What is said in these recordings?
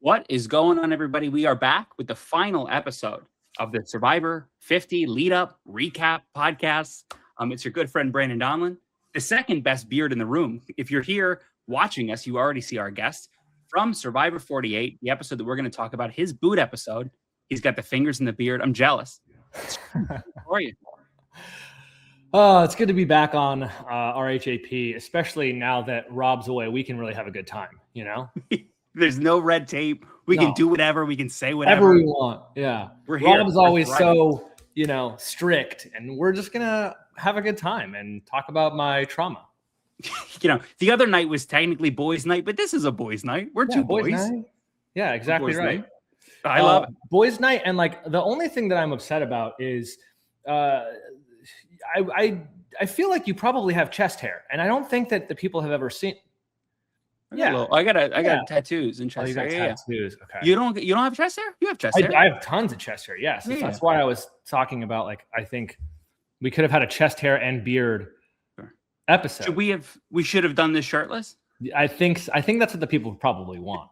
What is going on, everybody? We are back with the final episode of the Survivor 50 lead-up recap podcast. It's your good friend, Brandon Donlon, the second best beard in the room. If you're here watching us, you already see our guest from Survivor 48, the episode that we're going to talk about, his boot episode. He's got the fingers in the beard. I'm jealous. How are you? Oh, it's good to be back on RHAP, especially now that Rob's away. We can really have a good time, you know? There's no red tape. We can do whatever. We can say whatever we want. Yeah. We're here. Rob's always so, strict, and we're just going to have a good time and talk about my trauma. The other night was technically boys' night, but this is a boys' night. We're two boys. Night. Yeah, exactly right. Night. I love it. Boys' night. And the only thing that I'm upset about is I feel like you probably have chest hair, and I don't think that the people have ever seen. I got tattoos and chest hair. Tattoos. Okay. You don't have chest hair? You have chest hair. I have tons of chest hair. Yes. Yeah. That's why I was talking about I think we could have had a chest hair and beard episode. We should have done this shirtless? I think that's what the people probably want,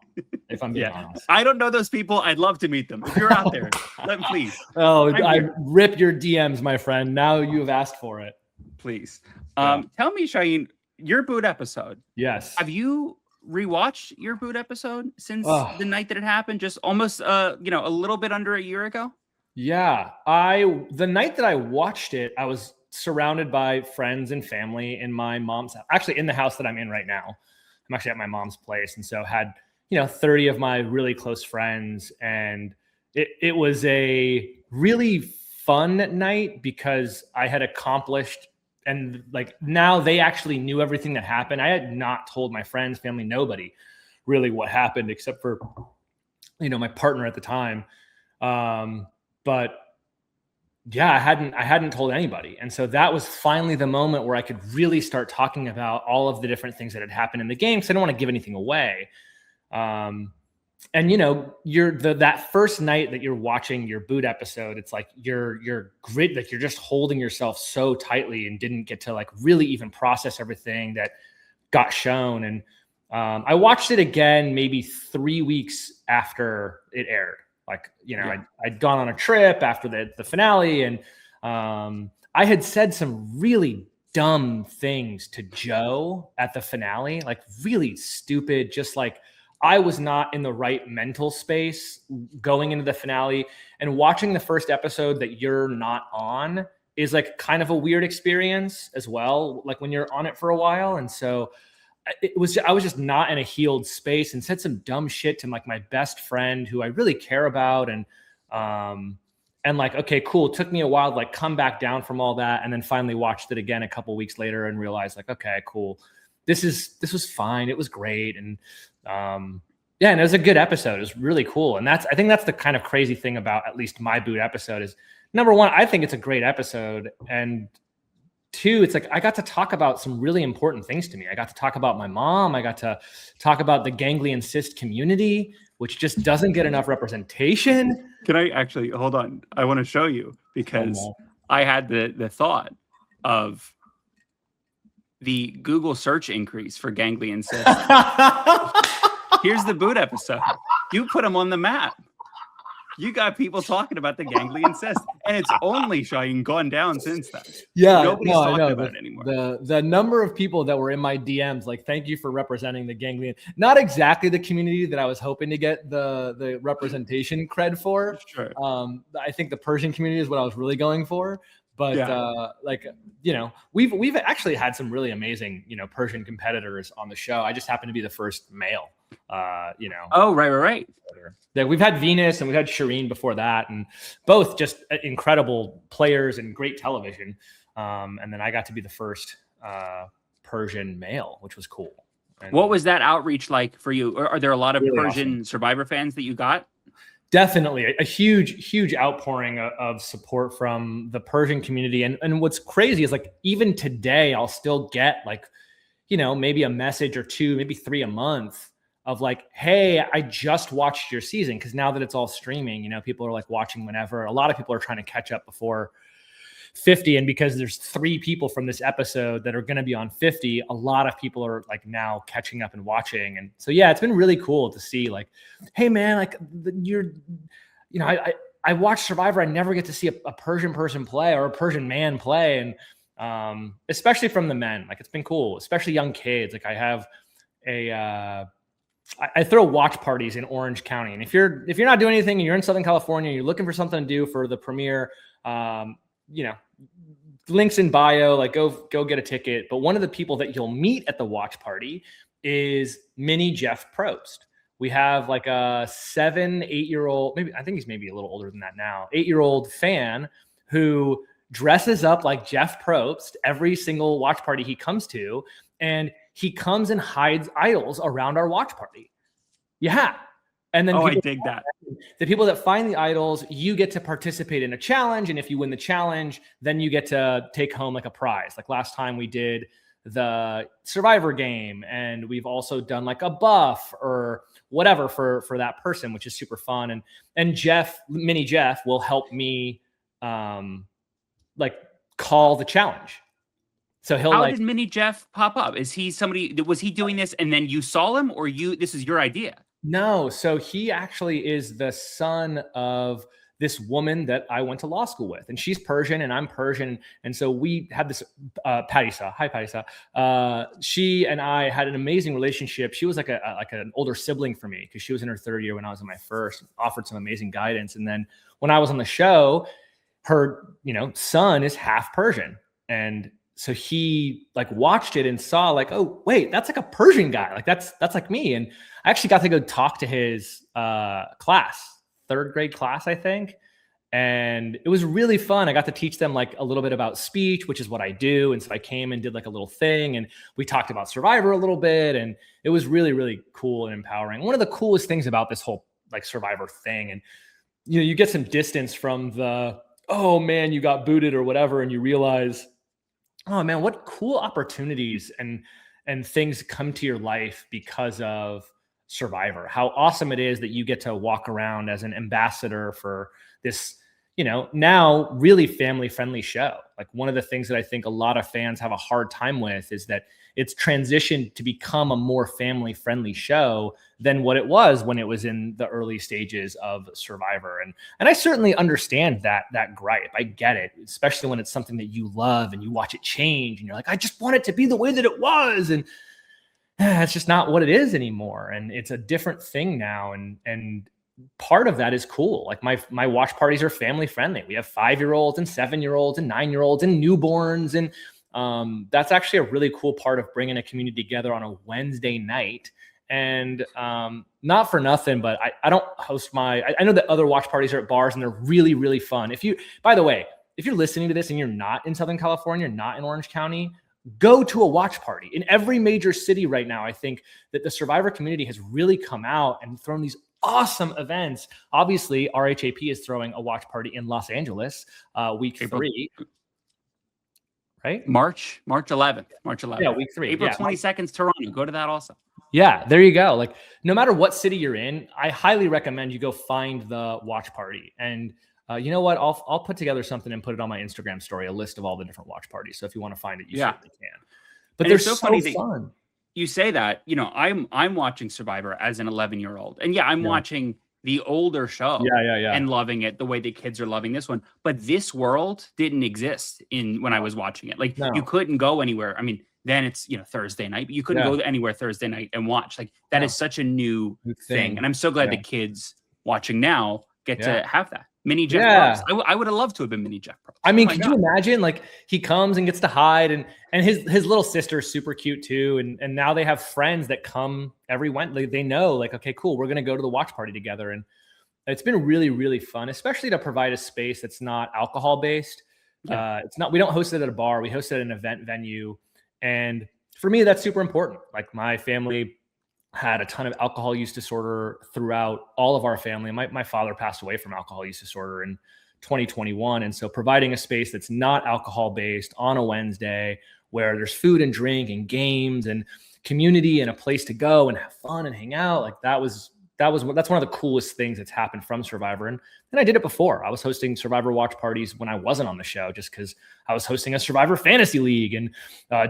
if I'm being honest. I don't know those people. I'd love to meet them. If you're out there, let me please. Oh, I rip your DMs, my friend. Now you have asked for it. Please. Tell me, Shauhin, your boot episode. Yes. Have you rewatched your boot episode since the night that it happened? Just almost a little bit under a year ago? Yeah. The night that I watched it, I was surrounded by friends and family in my mom's house, actually in the house that I'm in right now. I'm actually at my mom's place. And so had, 30 of my really close friends. And it was a really fun night because I had accomplished, and now they actually knew everything that happened. I had not told my friends, family, nobody really what happened except for, my partner at the time. But yeah, I hadn't told anybody. And so that was finally the moment where I could really start talking about all of the different things that had happened in the game, because I don't want to give anything away. And you're that first night that you're watching your boot episode, it's like you're grit, you're just holding yourself so tightly and didn't get to really even process everything that got shown. And I watched it again maybe 3 weeks after it aired. I'd gone on a trip after the finale, and I had said some really dumb things to Joe at the finale, really stupid, just I was not in the right mental space going into the finale, and watching the first episode that you're not on is kind of a weird experience as well, when you're on it for a while. And so I was just not in a healed space and said some dumb shit to my best friend who I really care about. And okay, cool. It took me a while to come back down from all that. And then finally watched it again a couple weeks later and realized okay, cool. This was fine. It was great. And and it was a good episode. It was really cool. And I think that's the kind of crazy thing about at least my boot episode is, number one, I think it's a great episode. And two, it's I got to talk about some really important things to me. I got to talk about my mom. I got to talk about the ganglion cyst community, which just doesn't get enough representation. Can I actually, hold on? I want to show you, because I had the thought of the Google search increase for ganglion cyst. Here's the boot episode. You put them on the map. You got people talking about the ganglion cyst, and it's only gone down since then. Yeah, nobody's talking about it anymore. The number of people that were in my DMs, thank you for representing the ganglion. Not exactly the community that I was hoping to get the representation cred for. Sure. I think the Persian community is what I was really going for. But we've actually had some really amazing Persian competitors on the show. I just happen to be the first male. Oh, right. We've had Venus and we've had Shireen before that, and both just incredible players and great television. And then I got to be the first Persian male, which was cool. And what was that outreach like for you? Are there a lot of really Persian awesome Survivor fans that you got? Definitely a huge outpouring of support from the Persian community. And what's crazy is even today, I'll still get maybe a message or two, maybe 3 a month of hey, I just watched your season. Cause now that it's all streaming, people are watching whenever. A lot of people are trying to catch up before 50. And because there's 3 people from this episode that are going to be on 50, a lot of people are like now catching up and watching. And so, yeah, it's been really cool to see like, hey man, like I watch Survivor. I never get to see a Persian person play or a Persian man play. And especially from the men, like it's been cool, especially young kids. Like I have I throw watch parties in Orange County. And if you're not doing anything and you're in Southern California, you're looking for something to do for the premiere, links in bio, like go get a ticket. But one of the people that you'll meet at the watch party is mini Jeff Probst. We have like a 8-year-old, maybe, I think he's maybe a little older than that now, 8-year-old fan who dresses up like Jeff Probst every single watch party he comes to. And he comes and hides idols around our watch party. Yeah. And then I dig that. The people that find the idols, you get to participate in a challenge. And if you win the challenge, then you get to take home like a prize. Like last time we did the Survivor game, and we've also done like a buff or whatever for that person, which is super fun. And mini Jeff will help me like call the challenge. So how did mini Jeff pop up? Is he was he doing this and then you saw him, or this is your idea? No. So he actually is the son of this woman that I went to law school with, and she's Persian and I'm Persian. And so we had this, Padisa. Hi, Padisa. She and I had an amazing relationship. She was like an older sibling for me because she was in her 3rd year when I was in my first, offered some amazing guidance. And then when I was on the show, her, son is half Persian. And so he like watched it and saw like, oh wait, that's like a Persian guy. Like that's like me. And I actually got to go talk to his class, 3rd grade class, I think. And it was really fun. I got to teach them like a little bit about speech, which is what I do. And so I came and did like a little thing, and we talked about Survivor a little bit. And it was really, really cool and empowering. One of the coolest things about this whole like Survivor thing, and you get some distance from the, oh man, you got booted or whatever. And you realize, oh man, what cool opportunities and things come to your life because of Survivor. How awesome it is that you get to walk around as an ambassador for this, now really family-friendly show. Like one of the things that I think a lot of fans have a hard time with is that it's transitioned to become a more family-friendly show than what it was when it was in the early stages of Survivor. And I certainly understand that gripe. I get it, especially when it's something that you love and you watch it change and you're like, I just want it to be the way that it was. And it's just not what it is anymore. And it's a different thing now. And part of that is cool. Like my watch parties are family friendly. We have 5-year-olds and 7-year-olds and 9-year-olds and newborns. And that's actually a really cool part of bringing a community together on a Wednesday night. And not for nothing, but I don't host I know that other watch parties are at bars and they're really, really fun. By the way, if you're listening to this and you're not in Southern California, not in Orange County, go to a watch party. In every major city right now, I think that the Survivor community has really come out and thrown these awesome events. Obviously, RHAP is throwing a watch party in Los Angeles, week 3. Right? March 11th. Yeah, week 3. April 22nd, Toronto. Go to that also. Yeah, there you go. Like no matter what city you're in, I highly recommend you go find the watch party. And you know what? I'll put together something and put it on my Instagram story, a list of all the different watch parties. So if you want to find it, you certainly can. But they're so funny fun. You say that, I'm watching Survivor as an 11-year-old. And I'm watching the older show and loving it the way the kids are loving this one. But this world didn't exist when I was watching it. Like you couldn't go anywhere. I mean, then it's, Thursday night, but you couldn't go anywhere Thursday night and watch. Like that is such a new thing. And I'm so glad the kids watching now get to have that. Mini Jeff Probst. I would have loved to have been mini Jeff Probst. I mean, could you imagine? Like he comes and gets to hide, and his little sister is super cute too. And now they have friends that come every Wednesday. They know, like, okay, cool, we're gonna go to the watch party together. And it's been really, really fun, especially to provide a space that's not alcohol based. It's not. We don't host it at a bar. We host it at an event venue, and for me, that's super important. Like my family had a ton of alcohol use disorder throughout all of our family. My father passed away from alcohol use disorder in 2021. And so providing a space that's not alcohol based on a Wednesday where there's food and drink and games and community and a place to go and have fun and hang out, like that was that's one of the coolest things that's happened from Survivor. And I did it before. I was hosting Survivor watch parties when I wasn't on the show, just because I was hosting a Survivor fantasy league and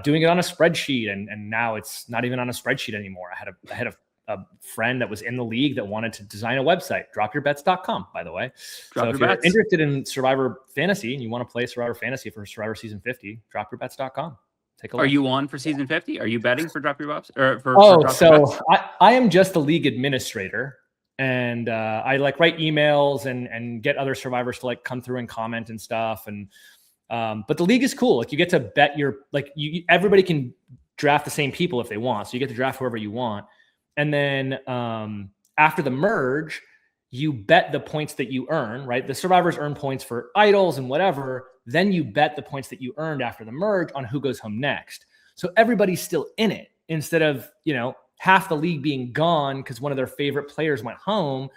doing it on a spreadsheet. And now it's not even on a spreadsheet anymore. I had a friend that was in the league that wanted to design a website, dropyourbets.com, by the way. So if you're interested in Survivor fantasy and you want to play Survivor fantasy for Survivor season 50, dropyourbets.com. Take a look. Are you on for season 50? Are you betting for Drop Your Bets? I am just the league administrator, and I like write emails and get other survivors to like come through and comment and stuff. And but the league is cool. Like you get to bet everybody can draft the same people if they want. So you get to draft whoever you want. And then after the merge, you bet the points that you earn, right? The survivors earn points for idols and whatever. Then you bet the points that you earned after the merge on who goes home next. So everybody's still in it instead of, half the league being gone because one of their favorite players went home,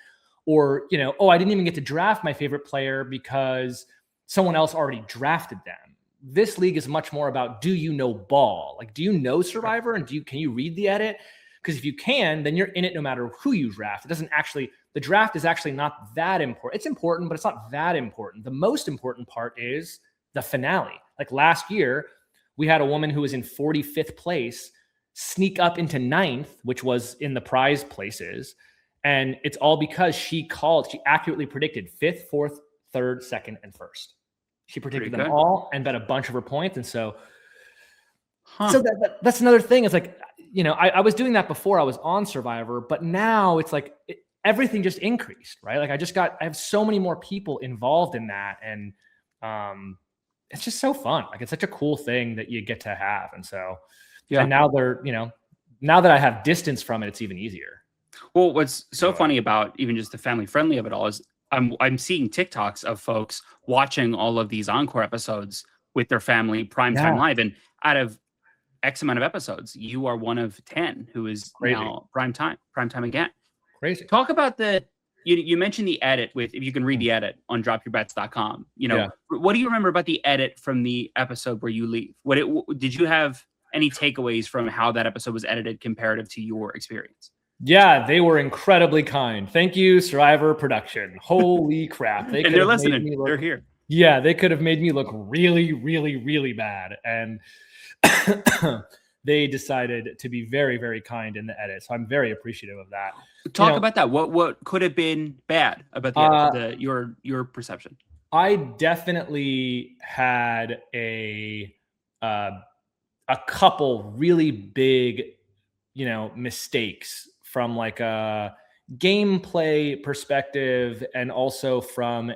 or, I didn't even get to draft my favorite player because someone else already drafted them. This league is much more about, do you know ball? Like, do you know Survivor and can you read the edit? Because if you can, then you're in it no matter who you draft. The draft is actually not that important. It's important, but it's not that important. The most important part is the finale. Like last year, we had a woman who was in 45th place sneak up into 9th, which was in the prize places. And it's all because she accurately predicted 5th, 4th, 3rd, 2nd, and 1st. She predicted them all and bet a bunch of her points. And so, that's another thing. It's like, I was doing that before I was on Survivor, but now it's like everything just increased, right? Like I have so many more people involved in that. And it's just so fun. Like it's such a cool thing that you get to have. And so, and now now that I have distance from it, it's even easier. Well, what's so funny about even just the family friendly of it all is I'm seeing TikToks of folks watching all of these Encore episodes with their family primetime live. And out of X amount of episodes, you are one of 10 who is now primetime again. Crazy. Talk about you mentioned the edit if you can read the edit on dropyourbets.com. What do you remember about the edit from the episode where you leave? Did you have any takeaways from how that episode was edited comparative to your experience? Yeah, they were incredibly kind. Thank you, Survivor production. Holy crap. They're listening. They're here. Yeah, they could have made me look really, really, really bad. And they decided to be very, very kind in the edit. So I'm very appreciative of that. Talk about that. What could have been bad about the edit, your perception? I definitely had a couple really big, mistakes from like a gameplay perspective, and also from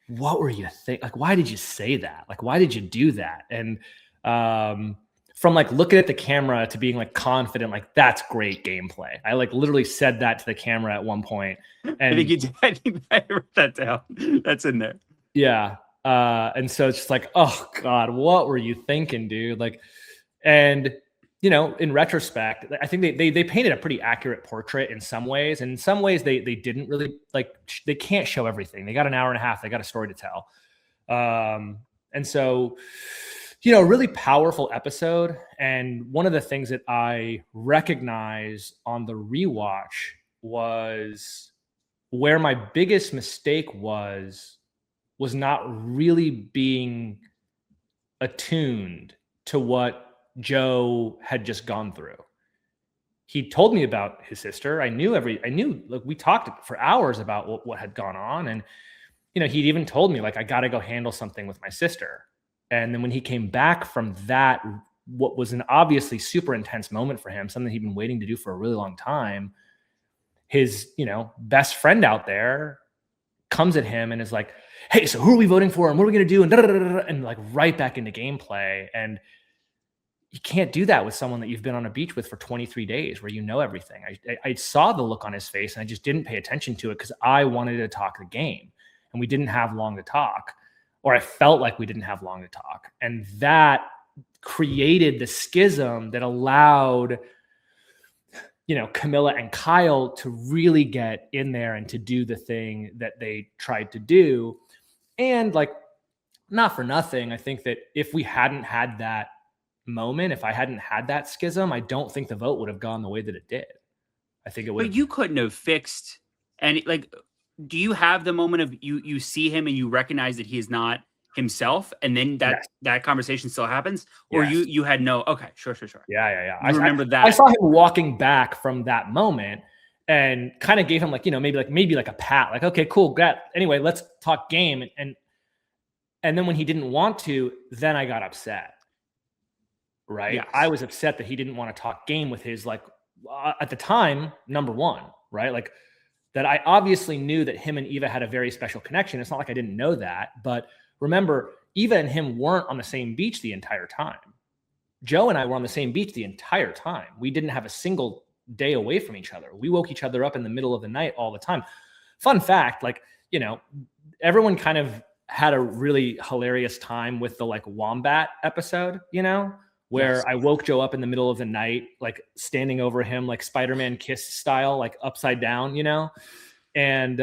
what were you think? Like, why did you say that? Like, why did you do that? And from like looking at the camera to being like confident, like that's great gameplay. I like literally said that to the camera at one point. And I think you did. I think I wrote that down. That's in there. Yeah. And so it's just like, oh God, what were you thinking, dude? Like, and in retrospect, I think they painted a pretty accurate portrait in some ways. And in some ways they didn't really they can't show everything. They got an hour and a half. They got a story to tell. And so, really powerful episode. And one of the things that I recognize on the rewatch was where my biggest mistake was not really being attuned to what Joe had just gone through. He told me about his sister. I knew like we talked for hours about what had gone on. And, he'd even told me like, I got to go handle something with my sister. And then when he came back from that, what was an obviously super intense moment for him, something he'd been waiting to do for a really long time, his, best friend out there comes at him and is like, hey, so who are we voting for? And what are we going to do? And like right back into gameplay. And you can't do that with someone that you've been on a beach with for 23 days where you know everything. I saw the look on his face and I just didn't pay attention to it because I wanted to talk the game and we didn't have long to talk, or I felt like we didn't have long to talk. And that created the schism that allowed, Kamilla and Kyle to really get in there and to do the thing that they tried to do. And like, not for nothing, I think that if we hadn't had that moment, if I hadn't had that schism, I don't think the vote would have gone the way that it did. I think it would. But you couldn't have fixed any, like, do you have the moment of you see him and you recognize that he is not himself, and then that conversation still happens, or you had no? Okay, sure. Yeah. I remember that. I saw him walking back from that moment and kind of gave him like, maybe like a pat, like, okay, cool, anyway, let's talk game. And then when he didn't want to, then I got upset. Right. Yes. I was upset that he didn't want to talk game with his, like, at the time, number one, right? Like, that I obviously knew that him and Eva had a very special connection. It's not like I didn't know that, but remember, Eva and him weren't on the same beach the entire time. Joe and I were on the same beach the entire time. We didn't have a single day away from each other. We woke each other up in the middle of the night all the time. Fun fact, like, everyone kind of had a really hilarious time with the, like, wombat episode, where yes. I woke Joe up in the middle of the night, like standing over him, like Spider-Man kiss style, like upside down, and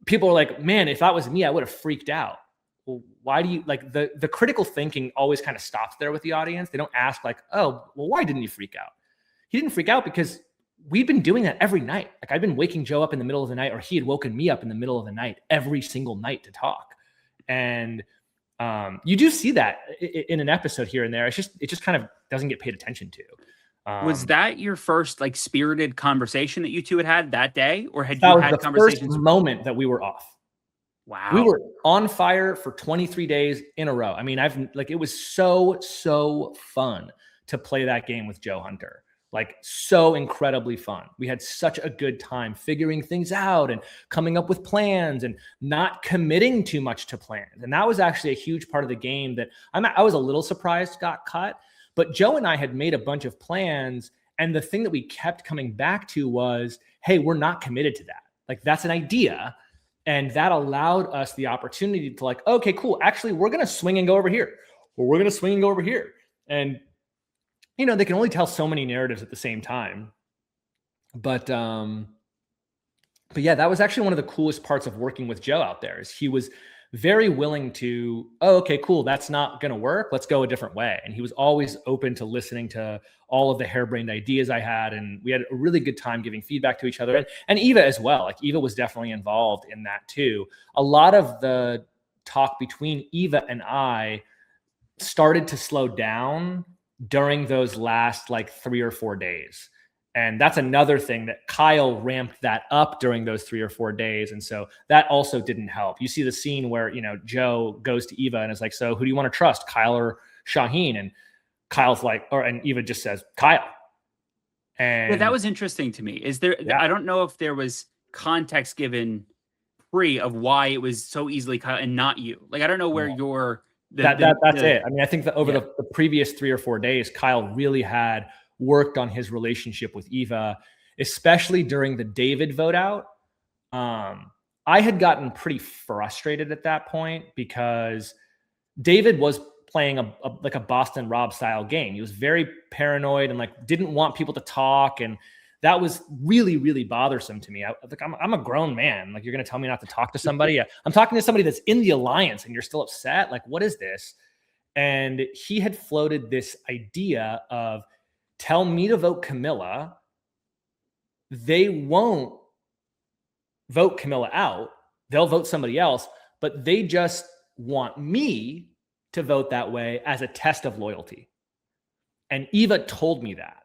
people are like, man, if that was me, I would have freaked out. Well, why do you, like, the critical thinking always kind of stops there with the audience. They don't ask like, oh, well, why didn't you freak out? He didn't freak out because we've been doing that every night. Like, I've been waking Joe up in the middle of the night, or he had woken me up in the middle of the night every single night to talk. And you do see that in an episode here and there. It just kind of doesn't get paid attention to. Was that your first, like, spirited conversation that you two had that day, or had you had conversations? First moment that we were off. Wow. We were on fire for 23 days in a row. I mean, it was so fun to play that game with Joe Hunter. Like, so incredibly fun. We had such a good time figuring things out and coming up with plans and not committing too much to plans. And that was actually a huge part of the game that I was a little surprised got cut. But Joe and I had made a bunch of plans. And the thing that we kept coming back to was, hey, we're not committed to that. Like, that's an idea. And that allowed us the opportunity to, like, okay, cool. Actually, we're going to swing and go over here. Or we're going to swing and go over here. And they can only tell so many narratives at the same time. But yeah, that was actually one of the coolest parts of working with Joe out there, is he was very willing to, oh, okay, cool, that's not going to work. Let's go a different way. And he was always open to listening to all of the harebrained ideas I had. And we had a really good time giving feedback to each other. And Eva as well. Like, Eva was definitely involved in that too. A lot of the talk between Eva and I started to slow down during those last, like, 3 or 4 days. And that's another thing that Kyle ramped that up during those 3 or 4 days. And so that also didn't help. You see the scene where, Joe goes to Eva and is like, so who do you want to trust, Kyle or Shauhin? And Kyle's like, and Eva just says, Kyle. And that was interesting to me. Is there, I don't know if there was context given free of why it was so easily Kyle and not you. Like, I don't know where your, that's it. I mean, I think that over the previous 3 or 4 days, Kyle really had worked on his relationship with Eva, especially during the David vote out. I had gotten pretty frustrated at that point because David was playing a Boston Rob style game. He was very paranoid and, like, didn't want people to talk. And that was really, really bothersome to me. I'm a grown man. Like, you're going to tell me not to talk to somebody? I'm talking to somebody that's in the alliance and you're still upset? Like, what is this? And he had floated this idea of, tell me to vote Kamilla. They won't vote Kamilla out. They'll vote somebody else, but they just want me to vote that way as a test of loyalty. And Eva told me that.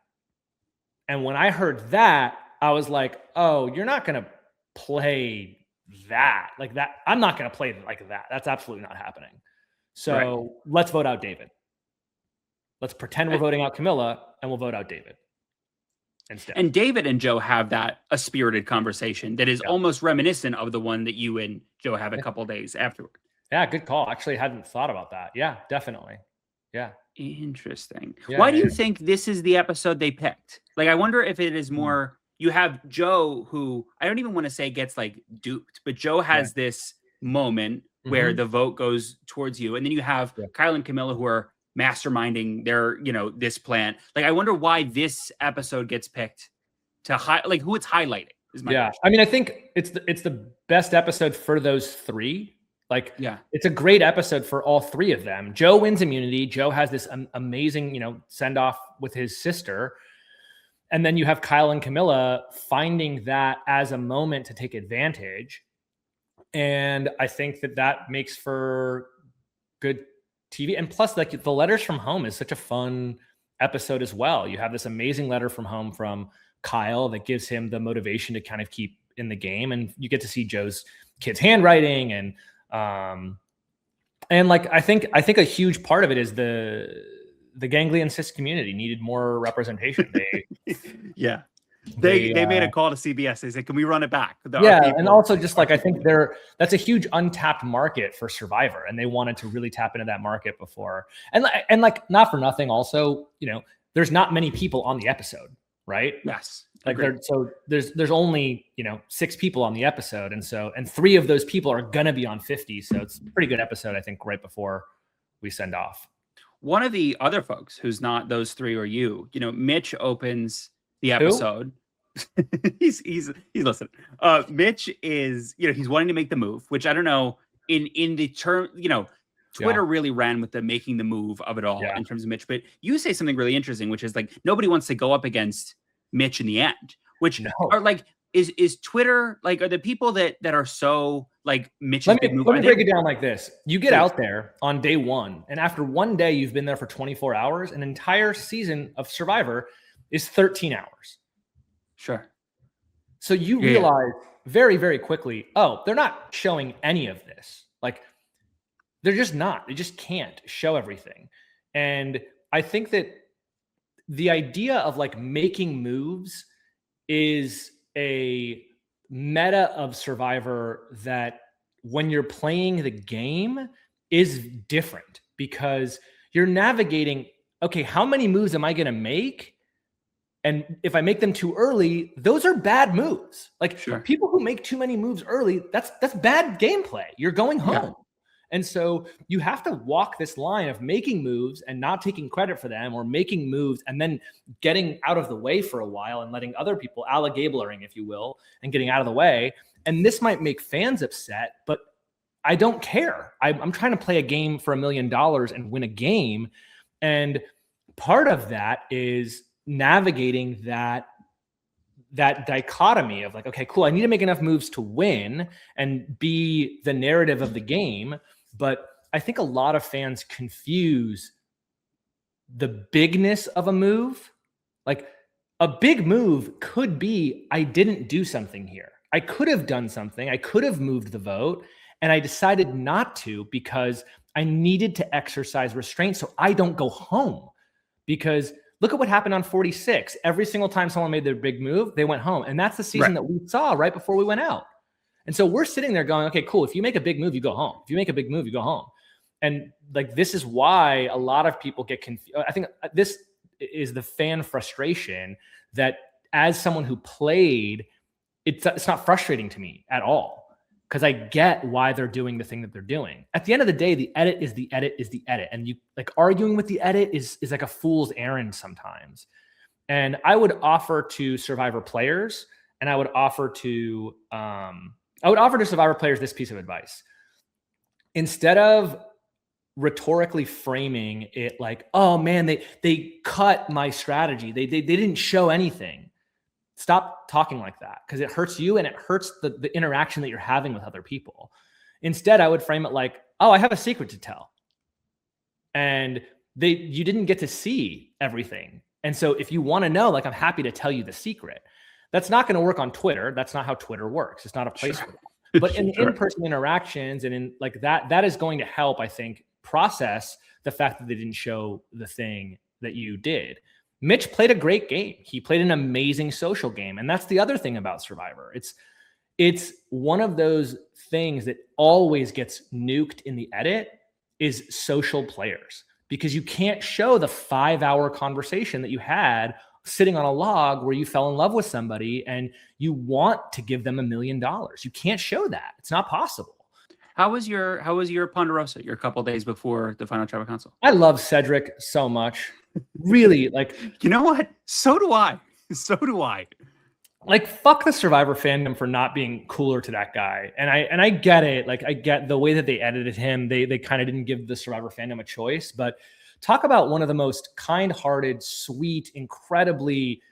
And when I heard that, I was like, oh, you're not going to play that like that. I'm not going to play like that. That's absolutely not happening. So Let's vote out David. Let's pretend we're voting out Kamilla and we'll vote out David instead. And David and Joe have a spirited conversation that is almost reminiscent of the one that you and Joe have a couple days afterward. Yeah, good call. Actually, I hadn't thought about that. Yeah, definitely. Yeah. Interesting. Why do you think this is the episode they picked? Like, I wonder if it is more, you have Joe, who I don't even want to say gets, like, duped, but Joe has this moment where the vote goes towards you. And then you have Kyle and Kamilla, who are masterminding their, this plan. Like, I wonder why this episode gets picked to like who it's highlighting is my question. I mean, I think it's the best episode for those three. Like, Yeah. it's a great episode for all three of them. Joe wins immunity. Joe has this amazing, send off with his sister. And then you have Kyle and Kamilla finding that as a moment to take advantage. And I think that makes for good TV. And plus, like, the letters from home is such a fun episode as well. You have this amazing letter from home from Kyle that gives him the motivation to kind of keep in the game. And you get to see Joe's kids' handwriting. And like, I think a huge part of it is the ganglion cis community needed more representation. Yeah. They made a call to CBS. They said, "Can we run it back?" And also just like, I think that's a huge untapped market for Survivor, and they wanted to really tap into that market before. And like, not for nothing, also, there's not many people on the episode, right? Yes. Like, there's only 6 people on the episode, and 3 of those people are gonna be on 50. So it's a pretty good episode, I think, right before we send off. One of the other folks who's not those 3 or you, Mitch opens the episode. he's listening. Mitch is, he's wanting to make the move, which I don't know in the term, Twitter really ran with the making the move of it all in terms of Mitch. But you say something really interesting, which is like, nobody wants to go up against Mitch in the end, which are like, is Twitter, like, are the people that are so like Mitch's big move? Let me break it down like this. You get out there on day 1, and after one day you've been there for 24 hours, an entire season of Survivor is 13 hours. Sure. So you realize very, very quickly, they're not showing any of this. Like, they're just not. They just can't show everything. And I think that the idea of like making moves is a meta of Survivor that when you're playing the game is different, because you're navigating, okay, how many moves am I going to make? And if I make them too early, those are bad moves. Like, people who make too many moves early, that's bad gameplay. You're going home. Yeah. And so you have to walk this line of making moves and not taking credit for them, or making moves and then getting out of the way for a while and letting other people, alligabling, if you will, and getting out of the way. And this might make fans upset, but I don't care. I'm trying to play a game for $1 million and win a game. And part of that is navigating that dichotomy of like, okay, cool, I need to make enough moves to win and be the narrative of the game. But I think a lot of fans confuse the bigness of a move. Like, a big move could be, I didn't do something here. I could have done something. I could have moved the vote, and I decided not to because I needed to exercise restraint so I don't go home. Because look at what happened on 46. Every single time someone made their big move, they went home. And that's the season that we saw right before we went out. And so we're sitting there going, okay, cool. If you make a big move, you go home. If you make a big move, you go home. And like, this is why a lot of people get confused. I think this is the fan frustration that, as someone who played, it's not frustrating to me at all, because I get why they're doing the thing that they're doing. At the end of the day, the edit is the edit is the edit. And you, like, arguing with the edit is like a fool's errand sometimes. And I would offer to Survivor players, and I would offer to Survivor players this piece of advice. Instead of rhetorically framing it like, oh man, they cut my strategy, they didn't show anything. Stop talking like that, because it hurts you and it hurts the interaction that you're having with other people. Instead, I would frame it like, oh, I have a secret to tell. And you didn't get to see everything. And so if you want to know, like, I'm happy to tell you the secret. That's not going to work on Twitter. That's not how Twitter works. It's not a place for that. But in in-person interactions and in like that is going to help, I think, process the fact that they didn't show the thing that you did. Mitch played a great game. He played an amazing social game. And that's the other thing about Survivor. It's one of those things that always gets nuked in the edit is social players, because you can't show the 5-hour conversation that you had sitting on a log where you fell in love with somebody and you want to give them $1 million. You can't show that. It's not possible. How was your Ponderosa, your couple days before the final tribal council? I love Cedric so much. Really, like, you know what? So do I. So do I. like, fuck the Survivor fandom for not being cooler to that guy. And I get it. Like, I get the way that they edited him. They kind of didn't give the Survivor fandom a choice. But talk about one of the most kind-hearted, sweet, incredibly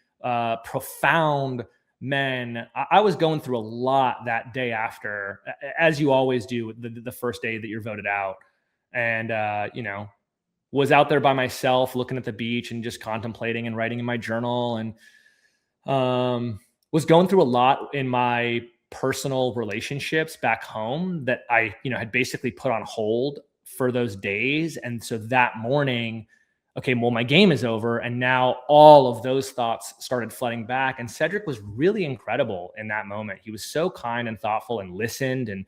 profound men. I was going through a lot that day after, as you always do, the first day that you're voted out. And, was out there by myself looking at the beach and just contemplating and writing in my journal, and was going through a lot in my personal relationships back home that I, had basically put on hold for those days. And so that morning, okay, well, my game is over. And now all of those thoughts started flooding back. And Cedric was really incredible in that moment. He was so kind and thoughtful and listened and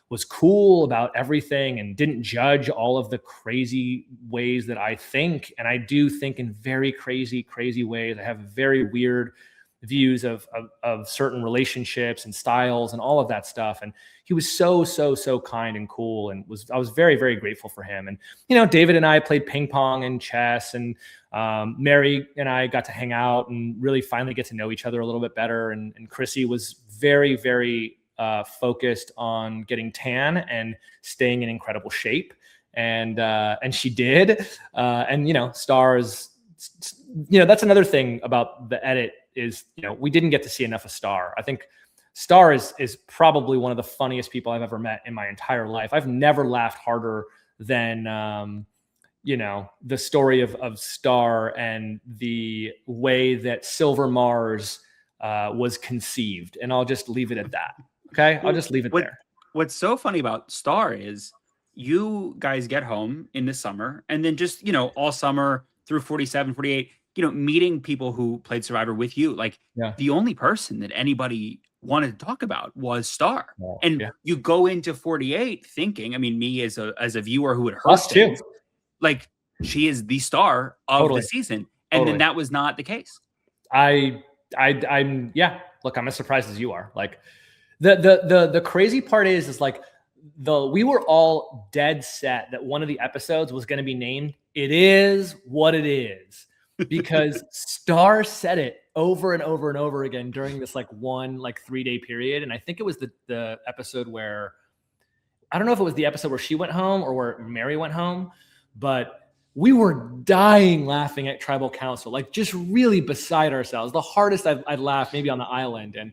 was cool about everything and didn't judge all of the crazy ways that I think. And I do think in very crazy, crazy ways. I have very weird views of certain relationships and styles and all of that stuff. And he was so kind and cool. And I was very, very grateful for him. And, David and I played ping pong and chess, and Mary and I got to hang out and really finally get to know each other a little bit better. And Chrissy was very, very focused on getting tan and staying in incredible shape. And she did. And, Stars, that's another thing about the edit is, we didn't get to see enough of Star. I think Star is probably one of the funniest people I've ever met in my entire life. I've never laughed harder than, the story of Star and the way that Silver Mars was conceived. And I'll just leave it at that. Okay. I'll just leave it there. What's so funny about Star is you guys get home in the summer, and then just, all summer through 47, 48, meeting people who played Survivor with you. Like, the only person that anybody wanted to talk about was Star. You go into 48 thinking, I mean, me as a viewer who had heard things, like, she is the star of the season. And then that was not the case. I'm look, I'm as surprised as you are. Like, the crazy part is like, we were all dead set that one of the episodes was going to be named "It Is What It Is," because Star said it over and over and over again during this 3-day period. And I think it was the episode where, I don't know if it was the episode where she went home or where Mary went home, but we were dying laughing at Tribal Council, like just really beside ourselves. The hardest I'd laughed maybe on the island. And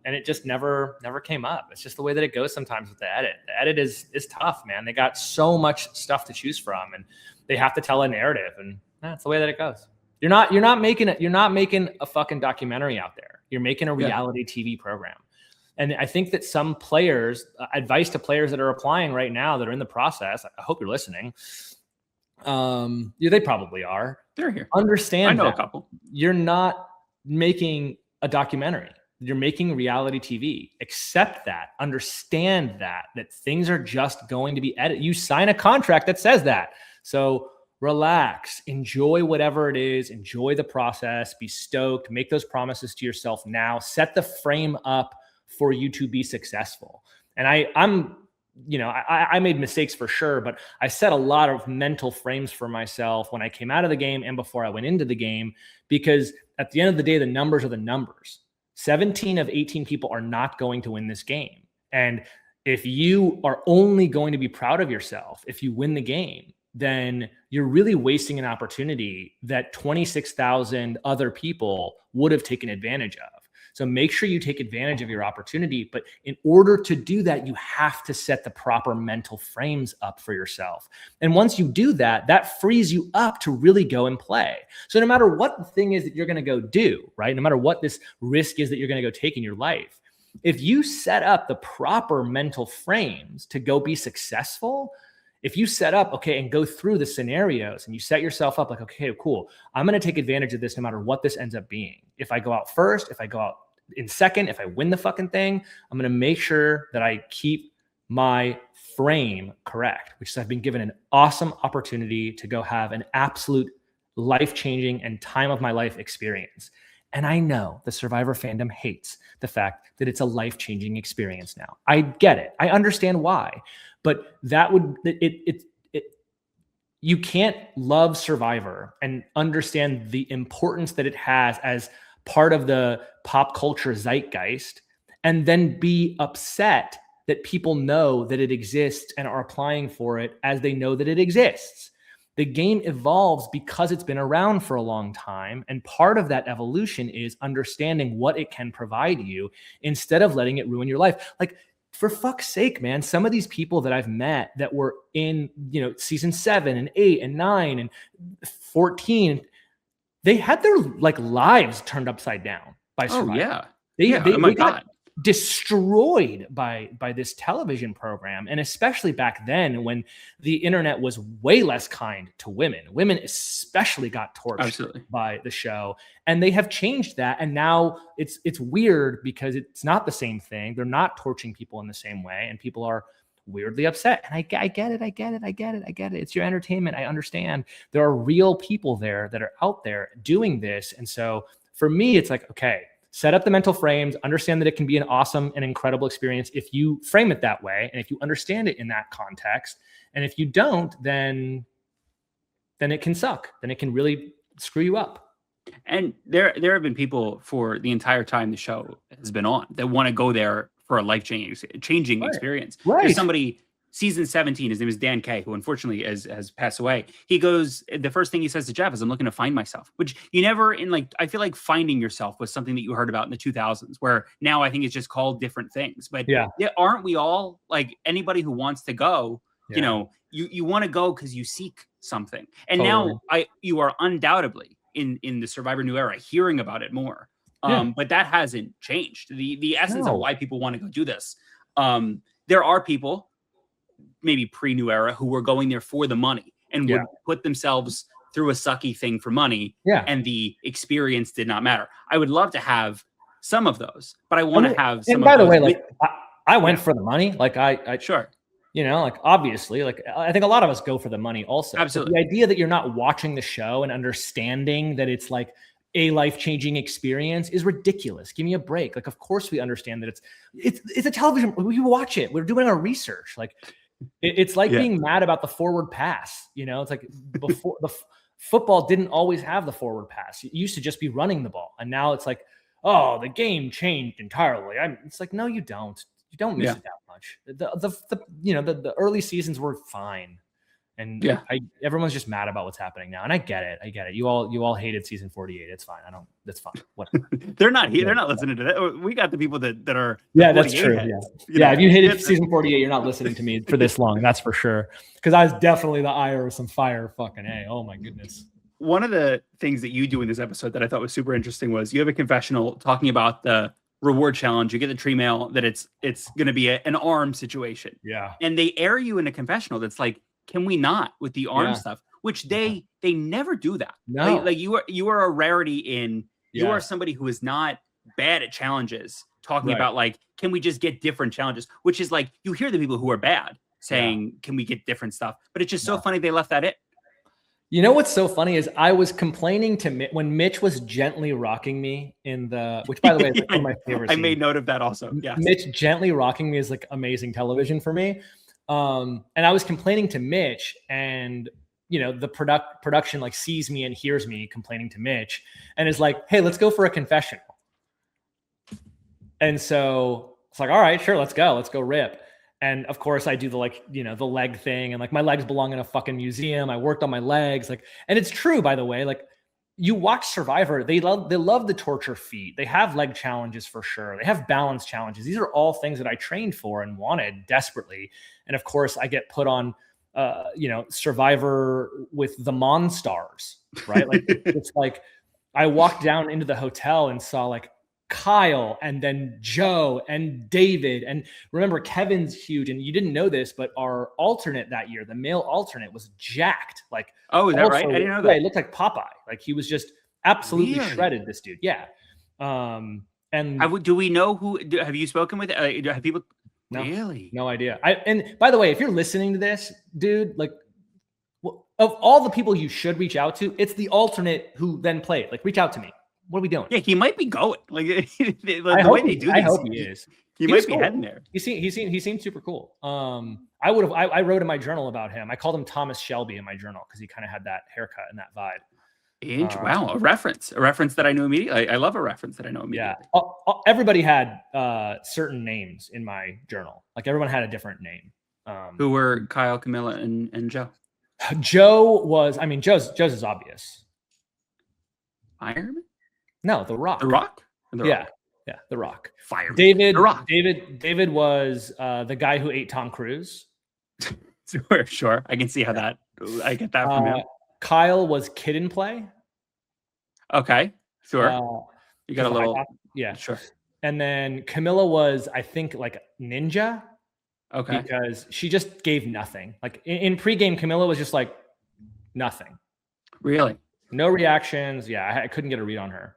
it just never came up. It's just the way that it goes sometimes with the edit. The edit is tough, man. They got so much stuff to choose from, and they have to tell a narrative, and that's the way that it goes. You're not making a fucking documentary out there. You're making a reality TV program. And I think that some players, advice to players that are applying right now that are in the process, I hope you're listening. They probably are. They're here. Understand I know that a couple. You're not making a documentary. You're making reality TV. Accept that. Understand that things are just going to be edited. You sign a contract that says that. So relax, enjoy whatever it is, enjoy the process, be stoked, make those promises to yourself now, set the frame up for you to be successful. And I made mistakes for sure, but I set a lot of mental frames for myself when I came out of the game and before I went into the game, because at the end of the day, the numbers are the numbers. 17 of 18 people are not going to win this game. And if you are only going to be proud of yourself if you win the game, then you're really wasting an opportunity that 26,000 other people would have taken advantage of. So make sure you take advantage of your opportunity. But in order to do that, you have to set the proper mental frames up for yourself. And once you do that, that frees you up to really go and play. So no matter what the thing is that you're going to go do, right? No matter what this risk is that you're going to go take in your life, if you set up the proper mental frames to go be successful, if you set up, okay, and go through the scenarios and you set yourself up like, okay, cool, I'm going to take advantage of this no matter what this ends up being. If I go out first, if I go out in second, if I win the fucking thing, I'm going to make sure that I keep my frame correct, which is I've been given an awesome opportunity to go have an absolute life-changing and time of my life experience. And I know the Survivor fandom hates the fact that it's a life-changing experience now. I get it. I understand why. But that would you can't love Survivor and understand the importance that it has as part of the pop culture zeitgeist, and then be upset that people know that it exists and are applying for it as they know that it exists. The game evolves because it's been around for a long time. And part of that evolution is understanding what it can provide you instead of letting it ruin your life. Like, for fuck's sake, man, some of these people that I've met that were in, season 7 and 8 and 9 and 14, they had their like lives turned upside down by Survivor. Oh yeah. They got destroyed by this television program. And especially back then when the internet was way less kind to women. Women especially got tortured by the show. And they have changed that. And now it's weird because it's not the same thing. They're not torching people in the same way. And people are weirdly upset. And I get it. It's your entertainment. I understand. There are real people there that are out there doing this. And so for me, it's like, okay, set up the mental frames, understand that it can be an awesome and incredible experience if you frame it that way, and if you understand it in that context. And if you don't, then it can suck. Then it can really screw you up. And there have been people for the entire time the show has been on that want to go there for a life-changing experience. Right. There's somebody, season 17, his name is Dan Kay, who unfortunately has passed away. He goes, the first thing he says to Jeff is, I'm looking to find myself, which you never I feel like finding yourself was something that you heard about in the 2000s, where now I think it's just called different things. But aren't we all, like, anybody who wants to go, you want to go because you seek something. And now you are undoubtedly in the Survivor New Era hearing about it more. But that hasn't changed. The essence of why people want to go do this. There are people, maybe pre-New Era, who were going there for the money and would put themselves through a sucky thing for money, and the experience did not matter. I would love to have some of those, but I want to have some. And by the way, like I went for the money. Like I sure. Like obviously, like I think a lot of us go for the money also. Absolutely. But the idea that you're not watching the show and understanding that it's like a life-changing experience is ridiculous. Give me a break. Like, of course we understand that it's a television. We watch it. We're doing our research. Like, it's like being mad about the forward pass. It's like before football didn't always have the forward pass. It used to just be running the ball. And now it's like, oh, the game changed entirely. It's like, no, you don't. You don't miss it that much. The early seasons were fine. And everyone's just mad about what's happening now. And I get it. You all hated season 48. It's fine. That's fine. Whatever. They're not here. They're not listening to that. We got the people that are. Yeah, that's true. If you hated season 48, you're not listening to me for this long. That's for sure. Because I was definitely the ire of some fire. Fucking A. Oh my goodness. One of the things that you do in this episode that I thought was super interesting was you have a confessional talking about the reward challenge. You get the tree mail that it's going to be an arm situation. Yeah. And they air you in a confessional that's like, can we not with the arm stuff? Which they never do that. No, like you are a rarity in. You are somebody who is not bad at challenges. Talking about like, can we just get different challenges? Which is like you hear the people who are bad saying, can we get different stuff? But it's just so funny they left that in. You know what's so funny is I was complaining to when Mitch was gently rocking me which by the way is like one of my favorite. I made note of that also. Yeah, Mitch gently rocking me is like amazing television for me. And I was complaining to Mitch, and the production like sees me and hears me complaining to Mitch, and is like, "Hey, let's go for a confessional." And so it's like, "All right, sure, let's go rip." And of course, I do the the leg thing, and like my legs belong in a fucking museum. I worked on my legs, and it's true, by the way, like. You watch Survivor, they love the torture feat. They have leg challenges for sure. They have balance challenges. These are all things that I trained for and wanted desperately. And of course, I get put on, Survivor with the Monstars, right? Like it's like I walked down into the hotel and saw like Kyle and then Joe and David. And remember, Kevin's huge. And you didn't know this, but our alternate that year, the male alternate, was jacked. Like, oh, is that right? I didn't know that. He looked like Popeye. Like he was just absolutely shredded, this dude. Yeah. And do we know who? Have you spoken with? Have people? No, really? No idea. And by the way, if you're listening to this, dude, like, of all the people you should reach out to, it's the alternate who then played. Like, reach out to me. What are we doing? Yeah, he might be going. Like the way they do this. I hope he is. He might be heading there. He seemed super cool. I wrote in my journal about him. I called him Thomas Shelby in my journal because he kind of had that haircut and that vibe. Wow, a reference that I knew immediately. I love a reference that I know immediately. Yeah, everybody had certain names in my journal. Like everyone had a different name. Who were Kyle, Kamilla, and Joe? Joe was, I mean, Joe's is obvious. Iron Man? No, The Rock. The Rock? Yeah, The Rock. Fireman. David. The Rock. David was the guy who ate Tom Cruise. Sure. I can see how that. I get that from him. Kyle was Kid and Play. Okay, sure. You got a little. Yeah, sure. And then Kamilla was, I think, like Ninja. Okay. Because she just gave nothing. Like in pregame, Kamilla was just like nothing. Really? No reactions. Yeah, I couldn't get a read on her.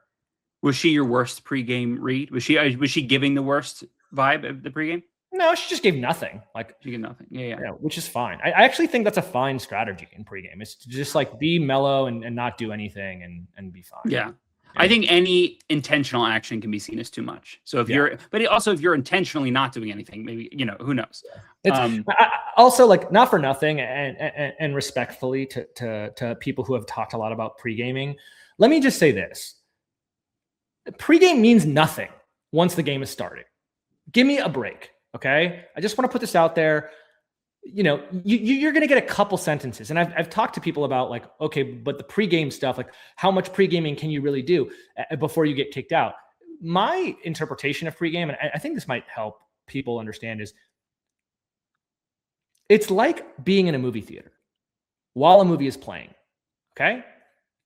Was she your worst pregame read? Was she giving the worst vibe of the pregame? No, she just gave nothing. Like she gave nothing. Yeah, which is fine. I actually think that's a fine strategy in pregame. It's to just like be mellow and not do anything and be fine. Yeah. I think any intentional action can be seen as too much. So if if you're intentionally not doing anything, maybe, who knows? Also, like, not for nothing and respectfully to people who have talked a lot about pre-gaming, let me just say this. Pre-game means nothing once the game is started. Give me a break, okay? I just want to put this out there. You're going to get a couple sentences. And I've talked to people about like, okay, but the pregame stuff, like how much pregaming can you really do before you get kicked out? My interpretation of pregame, and I think this might help people understand, is it's like being in a movie theater while a movie is playing. Okay.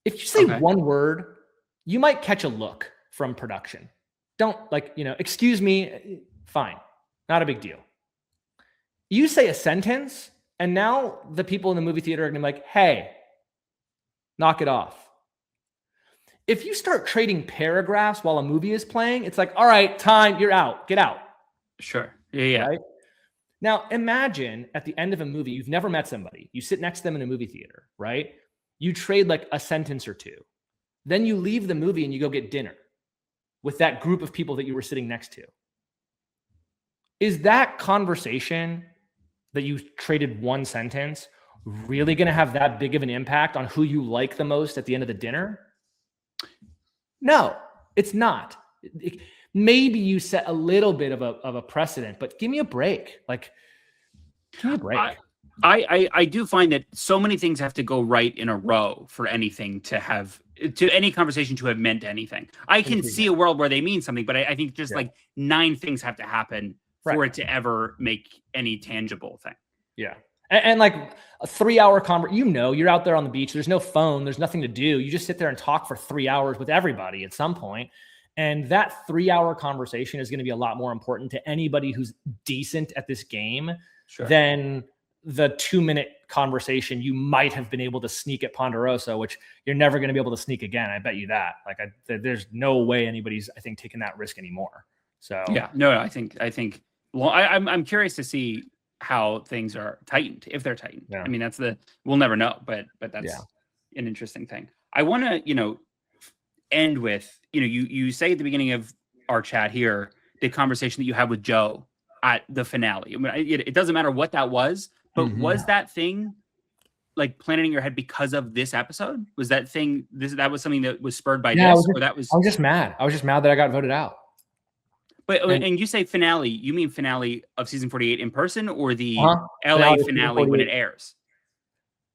If you say one word, you might catch a look from production. Don't excuse me. Fine. Not a big deal. You say a sentence, and now the people in the movie theater are going to be like, hey, knock it off. If you start trading paragraphs while a movie is playing, it's like, all right, time, you're out. Get out. Sure. Yeah. Right? Now, imagine at the end of a movie, you've never met somebody. You sit next to them in a movie theater, right? You trade like a sentence or two. Then you leave the movie and you go get dinner with that group of people that you were sitting next to. Is that conversation that you traded one sentence really going to have that big of an impact on who you like the most at the end of the dinner? No, it's not. Maybe you set a little bit of a precedent, but give me a break. Like, give me a break. I do find that so many things have to go right in a row for anything to any conversation to have meant anything. I can see a world where they mean something, but I think just like 9 things have to happen for it to ever make any tangible thing. Yeah. And like a 3-hour conversation, you're out there on the beach. There's no phone. There's nothing to do. You just sit there and talk for 3 hours with everybody at some point. And that 3-hour conversation is going to be a lot more important to anybody who's decent at this game than the 2-minute conversation you might have been able to sneak at Ponderosa, which you're never going to be able to sneak again. I bet you that. Like, there's no way anybody's, I think, taking that risk anymore. So yeah, no, I think. Well, I'm curious to see how things are tightened, if they're tightened. Yeah. I mean, we'll never know, but that's an interesting thing. I want to, end with, you say at the beginning of our chat here, the conversation that you had with Joe at the finale. I mean, it doesn't matter what that was, but was that thing like planted in your head because of this episode? Was that thing, that was something that was spurred by this? I was just mad. I was just mad that I got voted out. But and you say finale, you mean finale of season 48 in person or the LA finale when it airs?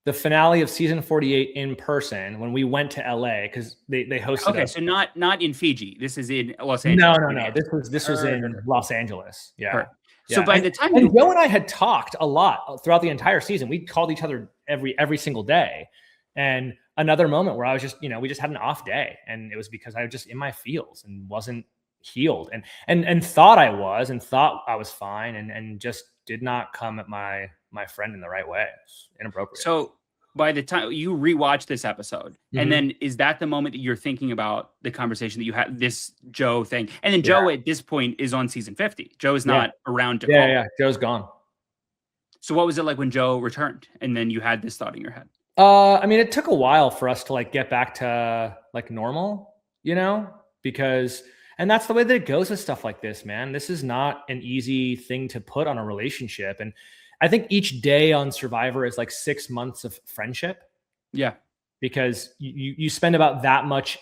The finale of season 48 in person when we went to LA because they hosted. Okay, so not in Fiji. This is in Los Angeles. No. This was in Los Angeles. Yeah. So by the time Joe and I had talked a lot throughout the entire season. We called each other every single day. And another moment where I was just, we just had an off day, and it was because I was just in my feels and wasn't healed and thought I was and thought I was fine and just did not come at my friend in the right way. It's inappropriate. So by the time you rewatch this episode, and then is that the moment that you're thinking about the conversation that you had, this Joe thing? And then Joe at this point is on season 50. Joe is not around to call. Yeah. Joe's gone. So what was it like when Joe returned and then you had this thought in your head? I mean, it took a while for us to like get back to like normal, because and that's the way that it goes with stuff like this, man. This is not an easy thing to put on a relationship. And I think each day on Survivor is like 6 months of friendship. Yeah. because you spend about that much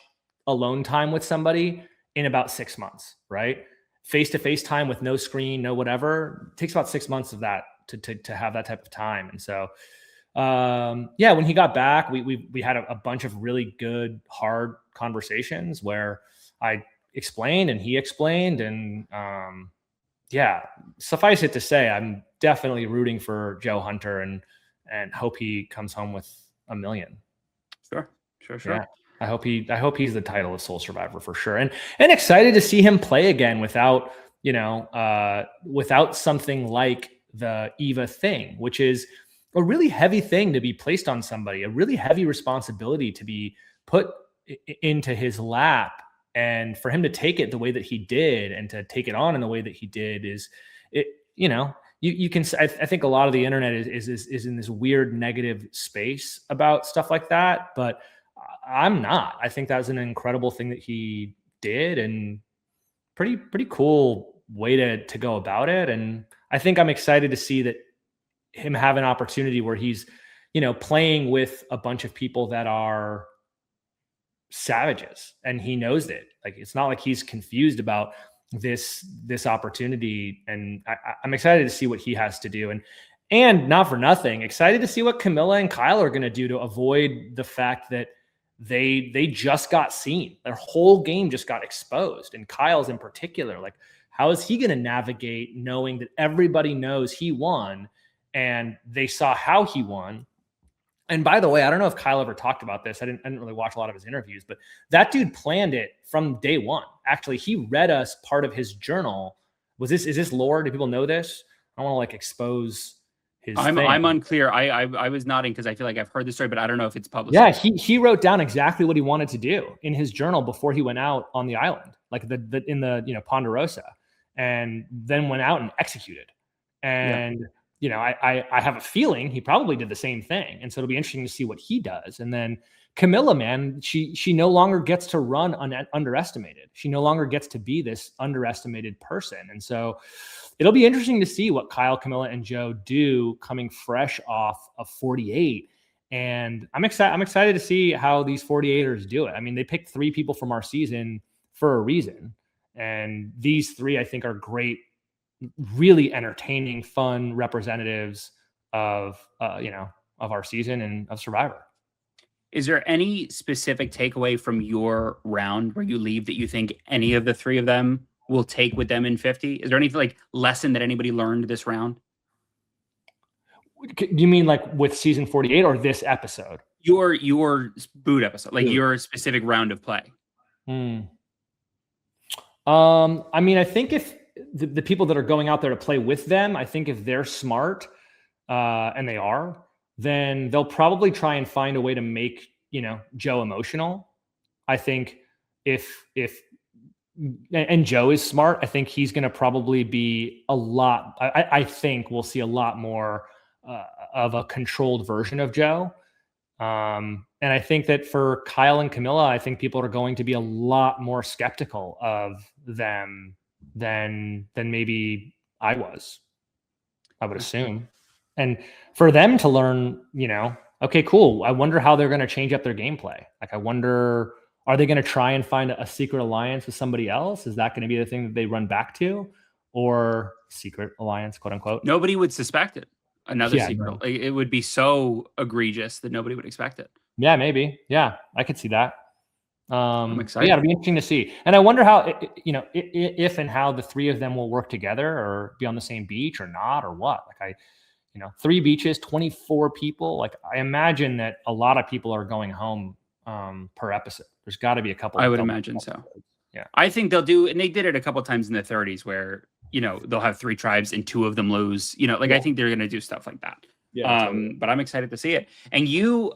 alone time with somebody in about 6 months, right? Face-to-face time with no screen, no whatever, it takes about 6 months of that to have that type of time. And so, when he got back, we had a bunch of really good, hard conversations where I explained and he explained. And suffice it to say, I'm definitely rooting for Joe Hunter and hope he comes home with $1 million. Sure. Yeah. I hope he's the title of Soul Survivor for sure. And excited to see him play again without something like the Eva thing, which is a really heavy thing to be placed on somebody, a really heavy responsibility to be put into his lap. And for him to take it the way that he did and to take it on in the way that he did you can, I think a lot of the internet is in this weird negative space about stuff like that, but I'm not. I think that was an incredible thing that he did and pretty cool way to go about it. And I think I'm excited to see that him have an opportunity where he's, playing with a bunch of people that are savages, and he knows it. Like, it's not like he's confused about this opportunity. And I'm excited to see what he has to do. And not for nothing, excited to see what Kamilla and Kyle are going to do to avoid the fact that they just got seen. Their whole game just got exposed. And Kyle's in particular, like, how is he going to navigate knowing that everybody knows he won and they saw how he won? And by the way, I don't know if Kyle ever talked about this. I didn't really watch a lot of his interviews, but that dude planned it from day one. Actually, he read us part of his journal. Is this lore? Do people know this? I don't want to expose his thing. I'm unclear. I was nodding because I feel like I've heard the story, but I don't know if it's published. Yeah, he wrote down exactly what he wanted to do in his journal before he went out on the island, like in the Ponderosa, and then went out and executed. And I have a feeling he probably did the same thing. And so it'll be interesting to see what he does. And then Kamilla, man, she no longer gets to run underestimated. She no longer gets to be this underestimated person. And so it'll be interesting to see what Kyle, Kamilla, and Joe do coming fresh off of 48. And I'm excited to see how these 48ers do it. I mean, they picked 3 people from our season for a reason. And these 3, I think, are great, really entertaining, fun representatives of our season and of Survivor. Is there any specific takeaway from your round where you leave that you think any of the 3 of them will take with them in 50? Is there any lesson that anybody learned this round? You mean with season 48 or this episode? Your boot episode, your specific round of play. I mean, I think if the people that are going out there to play with them, I think if they're smart, and they are, then they'll probably try and find a way to make, Joe emotional. I think and Joe is smart, I think he's going to probably be I think we'll see a lot more of a controlled version of Joe. And I think that for Kyle and Kamilla, I think people are going to be a lot more skeptical of them than maybe I was, I would assume. And for them to learn, okay, cool. I wonder how they're going to change up their gameplay. I wonder, are they going to try and find a secret alliance with somebody else? Is that going to be the thing that they run back to, or secret alliance, quote unquote? Nobody would suspect it. Another secret. No. It would be so egregious that nobody would expect it. Yeah, maybe. Yeah, I could see that. I'm excited. Yeah, it'll be interesting to see. And I wonder how, if and how the 3 of them will work together or be on the same beach or not, or what. 3 beaches, 24 people. I imagine that a lot of people are going home per episode. There's got to be a couple. I would imagine so. Yeah, I think they'll do, and they did it a couple of times in the 30s where they'll have 3 tribes and 2 of them lose. I think they're going to do stuff like that. Yeah, totally. But I'm excited to see it. And you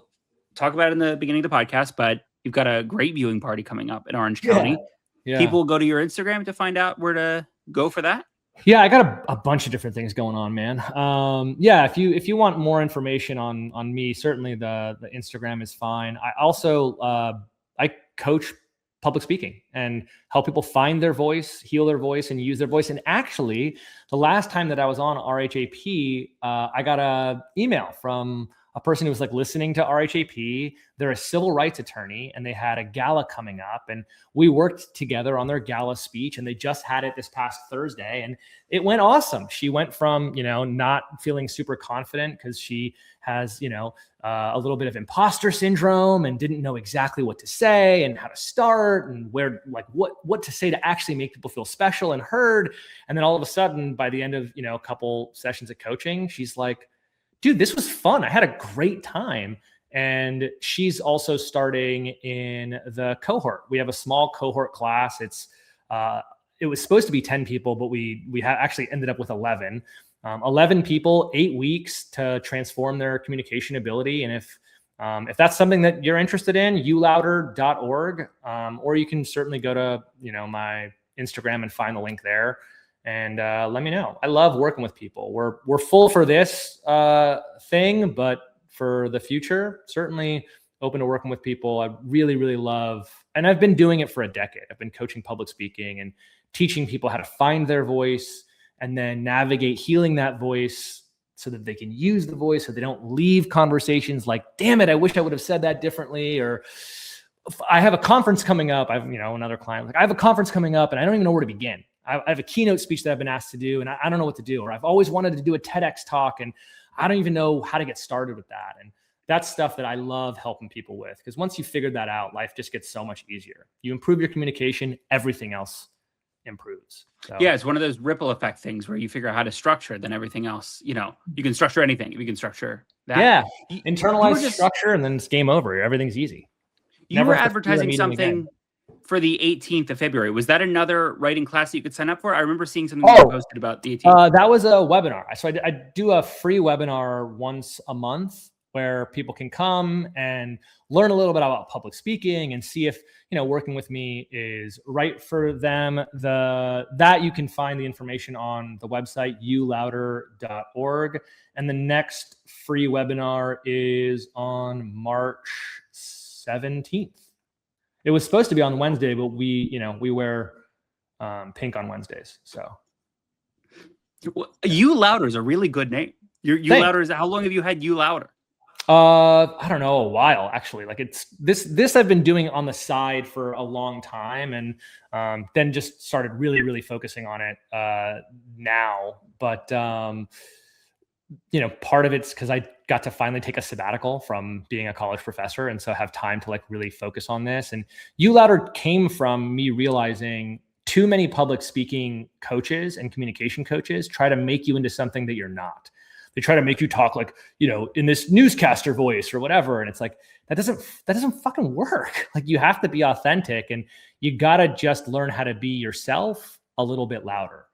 talk about it in the beginning of the podcast, but you've got a great viewing party coming up in Orange County. Yeah. People go to your Instagram to find out where to go for that. Yeah, I got a bunch of different things going on, man. If you want more information on me, certainly the Instagram is fine. I also I coach public speaking and help people find their voice, heal their voice, and use their voice. And actually, the last time that I was on RHAP, I got an email from a person who was like listening to RHAP. They're a civil rights attorney, and they had a gala coming up, and we worked together on their gala speech, and they just had it this past Thursday, and it went awesome. She went from, not feeling super confident because she has, a little bit of imposter syndrome and didn't know exactly what to say and how to start and where, like what to say to actually make people feel special and heard. And then all of a sudden, by the end of, a couple sessions of coaching, she's like, dude, this was fun. I had a great time. And she's also starting in the cohort. We have a small cohort class. It was supposed to be 10 people, but we actually ended up with 11. 11 people, 8 weeks to transform their communication ability. And if that's something that you're interested in, ulouder.org, or you can certainly go to, my Instagram and find the link there and let me know. I love working with people. We're full for this thing, but for the future, certainly open to working with people. I really, really love, and I've been doing it for a decade. I've been coaching public speaking and teaching people how to find their voice and then navigate healing that voice so that they can use the voice, so they don't leave conversations like, damn it, I wish I would have said that differently. Or I have a conference coming up. I've, another client, like, I have a conference coming up and I don't even know where to begin. I have a keynote speech that I've been asked to do and I don't know what to do. Or I've always wanted to do a TEDx talk and I don't even know how to get started with that. And that's stuff that I love helping people with, because once you figure that out, life just gets so much easier. You improve your communication, everything else improves. So. Yeah, it's one of those ripple effect things where you figure out how to structure, then everything else, you can structure anything. You can structure that. Yeah, internalize structure and then it's game over. Everything's easy. You were advertising something for the 18th of February. Was that another writing class that you could sign up for? I remember seeing something you posted about the 18th. That was a webinar. So I do a free webinar once a month where people can come and learn a little bit about public speaking and see if, working with me is right for them. That you can find the information on the website, ulouder.org. And the next free webinar is on March 17th. It was supposed to be on Wednesday, but we wear pink on Wednesdays. So You Louder is a really good name. You Louder is, how long have you had You Louder? I don't know, a while actually. Like it's this I've been doing on the side for a long time, and then just started really, really focusing on it now. But part of it's because I got to finally take a sabbatical from being a college professor, and so have time to like really focus on this. And You Louder came from me realizing too many public speaking coaches and communication coaches try to make you into something that you're not. They try to make you talk like, in this newscaster voice or whatever. And it's like, that doesn't fucking work. Like you have to be authentic, and you got to just learn how to be yourself a little bit louder,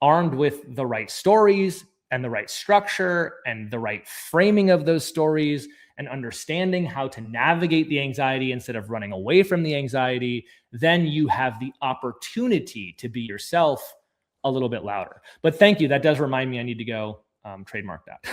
armed with the right stories and the right structure and the right framing of those stories, and understanding how to navigate the anxiety instead of running away from the anxiety. Then you have the opportunity to be yourself a little bit louder. But thank you. That does remind me I need to go trademark that.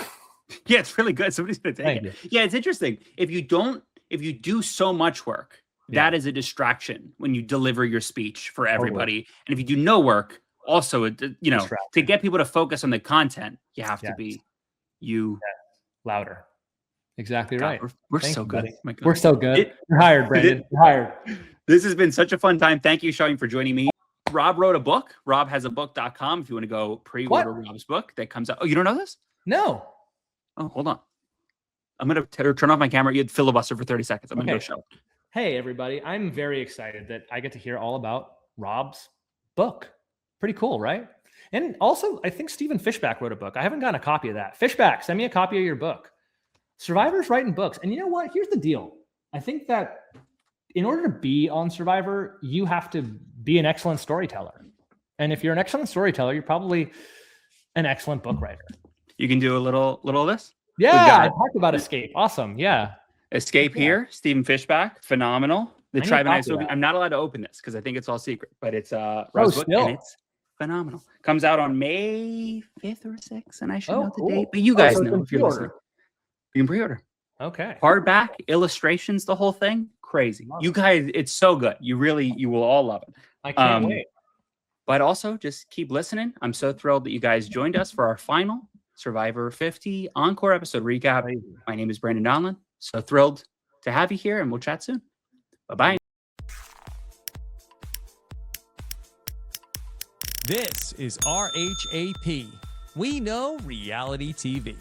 Yeah, it's really good. Somebody's gonna take it. Yeah, it's interesting. If you do so much work, that is a distraction when you deliver your speech for everybody. And if you do no work, also, to get people to focus on the content, you have to be louder. Exactly right. We're so good. We're so good. You're hired, Brandon. You're hired. This has been such a fun time. Thank you, Shauhin, for joining me. Rob wrote a book. robhasabook.com. If you want to go pre-order Rob's book that comes out. Oh, you don't know this? No. Oh, hold on. I'm going to turn off my camera. You had filibuster for 30 seconds. I'm going to go show. Hey, everybody. I'm very excited that I get to hear all about Rob's book. Pretty cool, right? And also, I think Stephen Fishback wrote a book. I haven't gotten a copy of that. Fishback, send me a copy of your book. Survivor's writing books. And you know what? Here's the deal. I think that in order to be on Survivor, you have to be an excellent storyteller. And if you're an excellent storyteller, you're probably an excellent book writer. You can do a little of this? Yeah, I talked about Escape. Awesome. Yeah. Escape here. Stephen Fishback. Phenomenal. The Tribe and I. I'm not allowed to open this because I think it's all secret, but it's Rob's book, and it's phenomenal. Comes out on May 5th or 6th, and I should know the date. But you guys know if you're listening. You can pre-order. Okay. Hardback, illustrations, the whole thing. Crazy. You guys, it's so good. You will all love it. I can't wait. But also just keep listening. I'm so thrilled that you guys joined us for our final Survivor 50 Encore episode recap. My name is Brandon Donlon. So thrilled to have you here, and we'll chat soon. Bye-bye. This is RHAP. We know reality TV.